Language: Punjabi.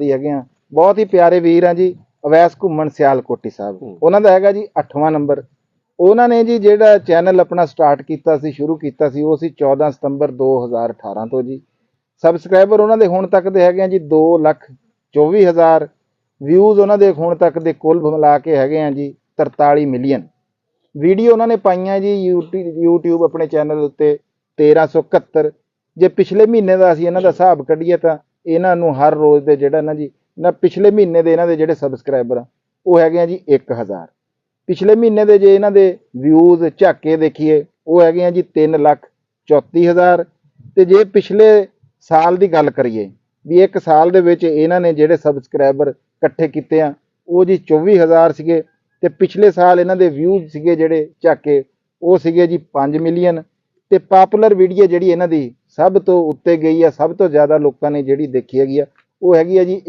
ਦੀ ਹੈਗੇ ਆ, ਬਹੁਤ ਹੀ ਪਿਆਰੇ ਵੀਰ ਆ ਜੀ, ਅਵੈਸ ਘੁੰਮਣ ਸਿਆਲਕੋਟੀ ਸਾਹਿਬ। ਉਹਨਾਂ ਦਾ ਹੈਗਾ ਜੀ 8ਵਾਂ ਨੰਬਰ। ਉਹਨਾਂ ਨੇ ਜੀ ਜਿਹੜਾ ਚੈਨਲ ਆਪਣਾ ਸਟਾਰਟ ਕੀਤਾ ਸੀ, ਸ਼ੁਰੂ ਕੀਤਾ ਸੀ, ਉਹ ਸੀ 14 ਸਤੰਬਰ 2018 ਤੋਂ ਜੀ। ਸਬਸਕ੍ਰਾਈਬਰ ਉਹਨਾਂ ਦੇ ਹੁਣ ਤੱਕ ਦੇ ਹੈਗੇ ਆ ਜੀ 2,24,000। ਵਿਊਜ਼ ਉਹਨਾਂ ਦੇ ਹੁਣ ਤੱਕ ਦੇ ਕੁੱਲ ਮਿਲਾ ਕੇ ਹੈਗੇ ਆ ਜੀ 43 ਮਿਲੀਅਨ। ਵੀਡੀਓ ਉਹਨਾਂ ਨੇ ਪਾਈਆਂ ਜੀ YouTube ਆਪਣੇ ਚੈਨਲ ਉੱਤੇ 1371। ਜੇ ਪਿਛਲੇ ਮਹੀਨੇ ਦਾ ਅਸੀਂ ਇਹਨਾਂ ਦਾ ਹਿਸਾਬ ਕੱਢੀਏ ਤਾਂ ਇਹਨਾਂ ਨੂੰ ਹਰ ਰੋਜ਼ ਦੇ ਜਿਹੜਾ ਨਾ ਜੀ ਨਾ ਪਿਛਲੇ ਮਹੀਨੇ ਦੇ ਇਹਨਾਂ ਦੇ ਜਿਹੜੇ ਸਬਸਕ੍ਰਾਈਬਰ ਆ ਉਹ ਹੈਗੇ ਆ ਜੀ 1000। ਪਿਛਲੇ ਮਹੀਨੇ ਦੇ ਜੇ ਇਹਨਾਂ ਦੇ ਵਿਊਜ਼ ਝਾਕੇ ਦੇਖੀਏ ਉਹ ਹੈਗੇ ਆ ਜੀ 3,34,000। ਤੇ ਜੇ ਪਿਛਲੇ ਸਾਲ ਦੀ ਗੱਲ ਕਰੀਏ ਵੀ ਇੱਕ ਸਾਲ ਦੇ ਵਿੱਚ ਇਹਨਾਂ ਨੇ ਜਿਹੜੇ ਸਬਸਕ੍ਰਾਈਬਰ ਇਕੱਠੇ ਕੀਤੇ ਆ ਉਹ ਜੀ 24,000 ਸੀਗੇ। ਤੇ ਪਿਛਲੇ ਸਾਲ ਇਹਨਾਂ ਦੇ ਵਿਊਜ਼ ਸੀਗੇ ਜਿਹੜੇ ਝਾਕੇ ਉਹ ਸੀਗੇ ਜੀ 5 ਮਿਲੀਅਨ। ਤੇ ਪਾਪੂਲਰ ਵੀਡੀਓ ਜਿਹੜੀ ਇਹਨਾਂ ਦੀ ਸਭ ਤੋਂ ਉੱਤੇ ਗਈ ਆ, ਸਭ ਤੋਂ ਜ਼ਿਆਦਾ ਲੋਕਾਂ ਨੇ ਜਿਹੜੀ ਦੇਖੀ ਹੈਗੀ ਆ ਉਹ ਹੈਗੀ ਆ ਜੀ